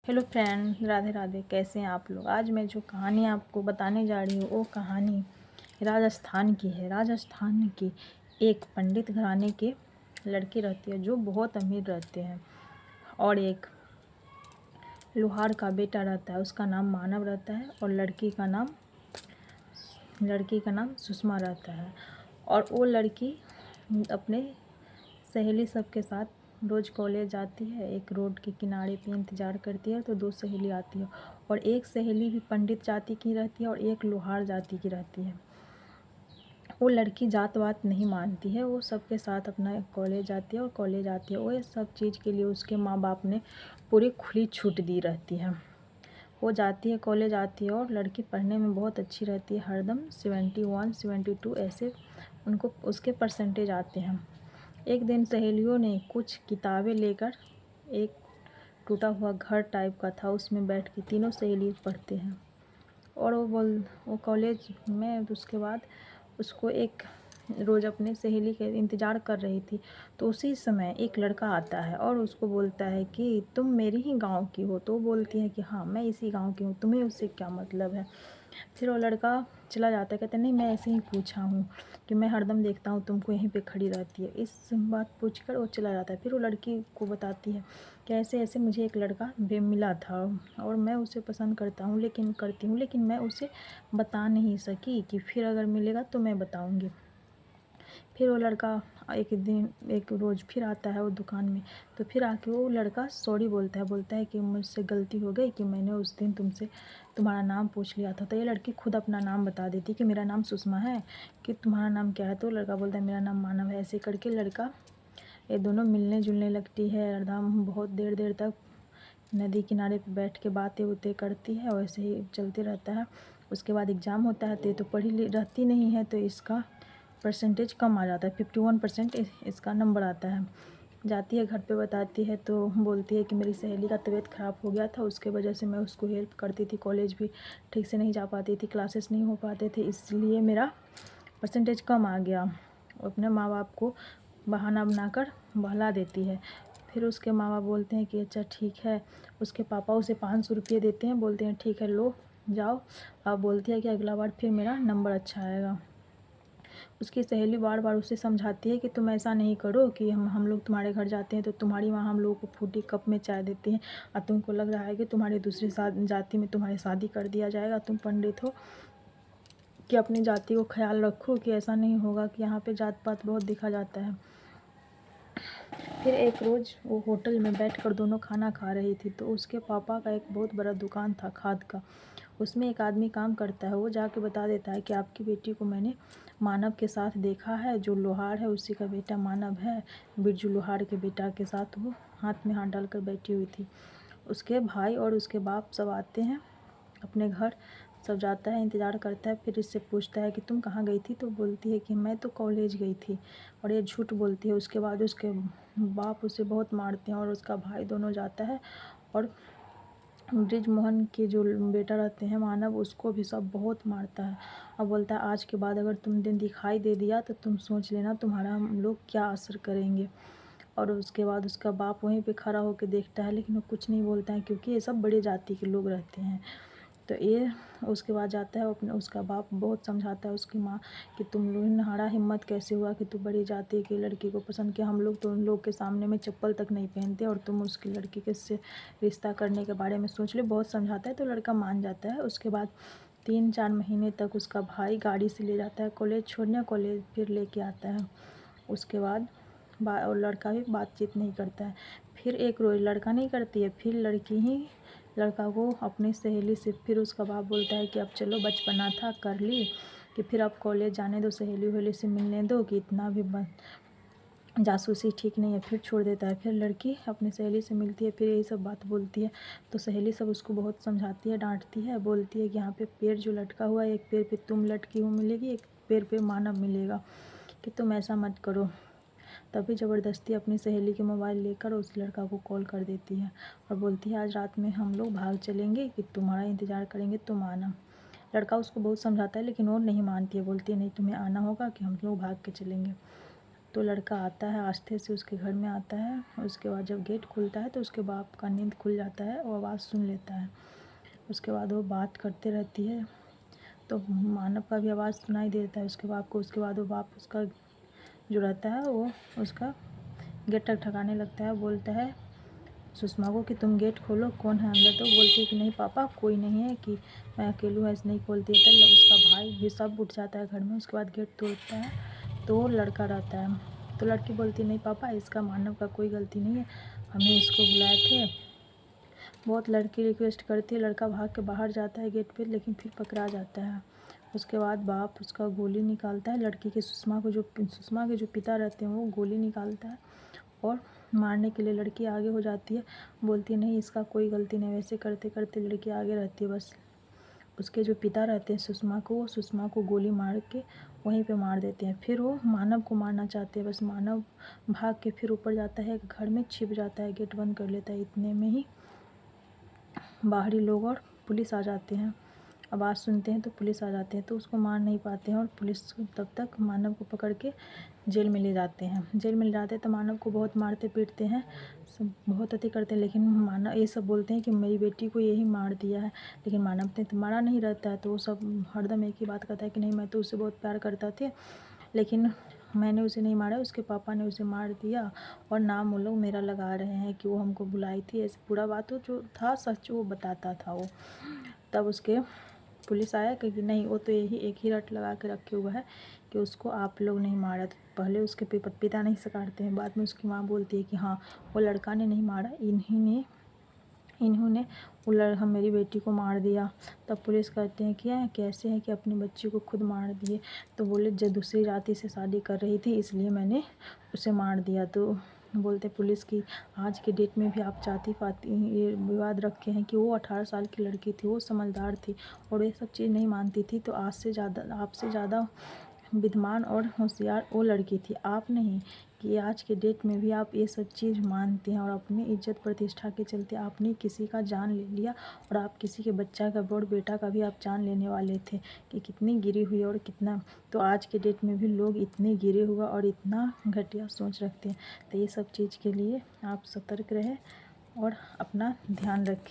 Hello friend, Radhe Radhe. कैसे हैं आप लोग। आज मैं जो कहानी आपको बताने जा रही हूँ वो कहानी राजस्थान की है। राजस्थान की एक पंडित घराने के लड़की रहती है जो बहुत अमीर रहते हैं, और एक लोहार का बेटा रहता है। उसका नाम मानव रहता है और लड़की का नाम सुषमा रहता है। और वो लड़की अपने सहेली सबके साथ रोज़ कॉलेज जाती है। एक रोड के किनारे पे इंतज़ार करती है तो दो सहेली आती है, और एक सहेली भी पंडित जाति की रहती है और एक लोहार जाति की रहती है। वो लड़की जात वात नहीं मानती है, वो सबके साथ अपना कॉलेज जाती है और कॉलेज आती है। वो ये सब चीज़ के लिए उसके माँ बाप ने पूरी खुली छूट दी रहती है। वो जाती है, कॉलेज आती है, और लड़की पढ़ने में बहुत अच्छी रहती है। हरदम 71 72 ऐसे उनको उसके परसेंटेज आते हैं। एक दिन सहेलियों ने कुछ किताबें लेकर, एक टूटा हुआ घर टाइप का था, उसमें बैठ के तीनों सहेली पढ़ते हैं। और वो कॉलेज में उसके बाद उसको एक रोज़ अपने सहेली के इंतज़ार कर रही थी, तो उसी समय एक लड़का आता है और उसको बोलता है कि तुम मेरी ही गांव की हो। तो वो बोलती है कि हाँ, मैं इसी गांव की हूँ, तुम्हें उससे क्या मतलब है। फिर वो लड़का चला जाता है, कहते नहीं, मैं ऐसे ही पूछा हूँ कि मैं हरदम देखता हूँ तुमको यहीं पे खड़ी रहती है। इस बात पूछकर वो चला जाता है। फिर वो लड़की को बताती है कि ऐसे ऐसे मुझे एक लड़का मिला था और मैं उसे पसंद करती हूँ, लेकिन मैं उसे बता नहीं सकी कि फिर अगर मिलेगा तो मैं बताऊँगी। फिर वो लड़का एक रोज़ फिर आता है वो दुकान में, तो फिर आके वो लड़का सॉरी बोलता है कि मुझसे गलती हो गई कि मैंने उस दिन तुमसे तुम्हारा नाम पूछ लिया था। तो ये लड़की खुद अपना नाम बता देती कि मेरा नाम सुषमा है, कि तुम्हारा नाम क्या है। तो लड़का बोलता है मेरा नाम मानव है। ऐसे करके ये दोनों मिलने जुलने लगती है। हरदम बहुत देर देर तक नदी किनारे पे बैठ के बातें उतें करती है, वैसे ही चलते रहता है। उसके बाद एग्ज़ाम होता है तो पढ़ी रहती नहीं है, तो इसका परसेंटेज कम आ जाता है। 51% इसका नंबर आता है। जाती है घर पे, बताती है तो बोलती है कि मेरी सहेली का तबीयत ख़राब हो गया था, उसके वजह से मैं उसको हेल्प करती थी, कॉलेज भी ठीक से नहीं जा पाती थी, क्लासेस नहीं हो पाते थे, इसलिए मेरा परसेंटेज कम आ गया। अपने माँ बाप को बहाना बनाकर बहला देती है। फिर उसके माँ बाप बोलते हैं कि अच्छा ठीक है। उसके पापा उसे 500 रुपये देते हैं, बोलते हैं ठीक है लो जाओ। अब बोलती है कि अगला बार फिर मेरा नंबर अच्छा आएगा। उसकी सहेली बार बार उसे समझाती है कि तुम ऐसा नहीं करो, कि हम लोग तुम्हारे घर जाते हैं तो तुम्हारी माँ हम लोगों को फूटी कप में चाय देती हैं, और तुमको लग रहा है कि तुम्हारी दूसरी जाति में तुम्हारी शादी कर दिया जाएगा, तुम पंडित हो, कि अपनी जाति को ख्याल रखो, कि ऐसा नहीं होगा, कि यहाँ पे जात पात बहुत देखा जाता है। फिर एक रोज़ वो होटल में बैठकर दोनों खाना खा रही थी, तो उसके पापा का एक बहुत बड़ा दुकान था खाद का। उसमें एक आदमी काम करता है, वो जाके बता देता है कि आपकी बेटी को मैंने मानव के साथ देखा है, जो लोहार है उसी का बेटा मानव है। बिरजू लोहार के बेटा के साथ वो हाथ में हाथ डालकर बैठी हुई थी। उसके भाई और उसके बाप सब आते हैं अपने घर, सब जाता है, इंतज़ार करता है। फिर इससे पूछता है कि तुम कहाँ गई थी, तो बोलती है कि मैं तो कॉलेज गई थी, और ये झूठ बोलती है। उसके बाद उसके बाप उसे बहुत मारते हैं, और उसका भाई दोनों जाता है और ब्रिज मोहन के जो बेटा रहते हैं मानव, उसको भी सब बहुत मारता है। और बोलता है आज के बाद अगर तुम दिन दिखाई दे दिया तो तुम सोच लेना तुम्हारा हम लोग क्या असर करेंगे। और उसके बाद उसका बाप वहीं पे खड़ा होकर देखता है, लेकिन वो कुछ नहीं बोलता है, क्योंकि ये सब बड़े जाति के लोग रहते हैं। तो ये उसके बाद जाता है अपने, उसका बाप बहुत समझाता है उसकी माँ कि तुम तुम्हारा हिम्मत कैसे हुआ कि तू बड़ी जाति की लड़की को पसंद किया, हम लोग तो उन लोग के सामने में चप्पल तक नहीं पहनते, और तुम उसकी लड़की के से रिश्ता करने के बारे में सोच ले। बहुत समझाता है तो लड़का मान जाता है। उसके बाद 3-4 महीने तक उसका भाई गाड़ी से ले जाता है कॉलेज छोड़ने, कॉलेज फिर लेके आता है। उसके बाद और लड़का भी बातचीत नहीं करता है। फिर एक रोज़ लड़का नहीं करती है, फिर लड़की ही लड़का को अपनी सहेली से, फिर उसका बाप बोलता है कि अब चलो बचपना था कर ली, कि फिर अब कॉलेज जाने दो, सहेली वहेली से मिलने दो, कि इतना भी जासूसी ठीक नहीं है। फिर छोड़ देता है। फिर लड़की अपनी सहेली से मिलती है, फिर यही सब बात बोलती है। तो सहेली सब उसको बहुत समझाती है, डांटती है, बोलती है कि यहाँ पे पेड़ जो लटका हुआ है, एक पेड़ पे तुम लटकी हुई मिलेगी, एक पेड़ पे मानव मिलेगा, कि तुम ऐसा मत करो। तभी ज़बरदस्ती अपनी सहेली के मोबाइल लेकर उस लड़का को कॉल कर देती है, और बोलती है आज रात में हम लोग भाग चलेंगे, कि तुम्हारा इंतज़ार करेंगे, तुम आना। लड़का उसको बहुत समझाता है, लेकिन वो नहीं मानती है, बोलती है नहीं तुम्हें आना होगा, कि हम लोग भाग के चलेंगे। तो लड़का आता है, आस्ते से उसके घर में आता है। उसके बाद जब गेट खुलता है तो उसके बाप का नींद खुल जाता है, वो आवाज़ सुन लेता है। उसके बाद वो बात करते रहती है, तो मानव का भी आवाज़ सुनाई देता है उसके बाप को। उसके बाद वो बाप उसका जो रहता है वो उसका गेट ठकठकाने लगता है, बोलता है सुषमा को कि तुम गेट खोलो, कौन है अंदर। तो बोलती है कि नहीं पापा कोई नहीं है, कि मैं अकेली हूँ, ऐसे नहीं खोलती है। तो उसका भाई भी सब उठ जाता है घर में। उसके बाद गेट तोड़ता है तो वो लड़का रहता है। तो लड़की बोलती नहीं पापा, इसका मानव का कोई गलती नहीं है, हमें इसको बुलाए थे। बहुत लड़की रिक्वेस्ट करती है, लड़का भाग के बाहर जाता है गेट पे, लेकिन फिर पकड़ा जाता है। उसके बाद बाप उसका गोली निकालता है लड़की के, सुषमा के जो पिता रहते हैं वो गोली निकालता है और मारने के लिए लड़की आगे हो जाती है। बोलती है नहीं इसका कोई गलती नहीं। वैसे करते करते लड़की आगे रहती है। बस उसके जो पिता रहते हैं सुषमा को गोली मार के वहीं पे मार देते हैं। फिर वो मानव को मारना चाहते हैं, बस मानव भाग के फिर ऊपर जाता है, घर में छिप जाता है, गेट बंद कर लेता है। इतने में ही बाहरी लोग और पुलिस आ जाते हैं। आवाज़ सुनते हैं तो पुलिस आ जाते हैं, तो उसको मार नहीं पाते हैं और पुलिस तब तक मानव को पकड़ के जेल में ले जाते हैं। जेल में ले जाते हैं तो मानव को बहुत मारते पीटते हैं, सब बहुत अति करते हैं। लेकिन मानव ये सब बोलते हैं कि मेरी बेटी को यही मार दिया है, लेकिन मानव ने तो मारा नहीं रहता है। तो वो सब हरदम एक ही बात कहता है कि नहीं मैं तो उससे बहुत प्यार करता था, लेकिन मैंने उसे नहीं मारा, उसके पापा ने उसे मार दिया। और नाम वो लोग मेरा लगा रहे हैं कि वो हमको बुलाई थी। ऐसे पूरा बात वो जो था सच वो बताता था वो। तब उसके पुलिस आया कि नहीं वो तो यही एक ही रट लगा के रखे हुआ है कि उसको आप लोग नहीं मारा। तो पहले उसके पिता नहीं स्वीकारते हैं, बाद में उसकी माँ बोलती है कि हाँ वो लड़का ने नहीं मारा, इन्होंने हम मेरी बेटी को मार दिया। तब पुलिस कहते हैं क्या कैसे है कि अपनी बच्ची को खुद मार दिए। तो बोले जब दूसरी जाति से शादी कर रही थी इसलिए मैंने उसे मार दिया। तो बोलते पुलिस की आज के डेट में भी आप जाति पाति ये विवाद रखे हैं कि वो 18 साल की लड़की थी, वो समझदार थी और ये सब चीज़ नहीं मानती थी। तो आपसे ज़्यादा विद्वान और होशियार वो लड़की थी, आप नहीं। कि आज के डेट में भी आप ये सब चीज़ मानते हैं और अपनी इज्जत प्रतिष्ठा के चलते आपने किसी का जान ले लिया और आप किसी के बच्चा का और बेटा का भी आप जान लेने वाले थे कि कितनी गिरी हुई और कितना। तो आज के डेट में भी लोग इतने गिरे हुआ और इतना घटिया सोच रखते हैं। तो ये सब चीज़ के लिए आप सतर्क रहें और अपना ध्यान रखें।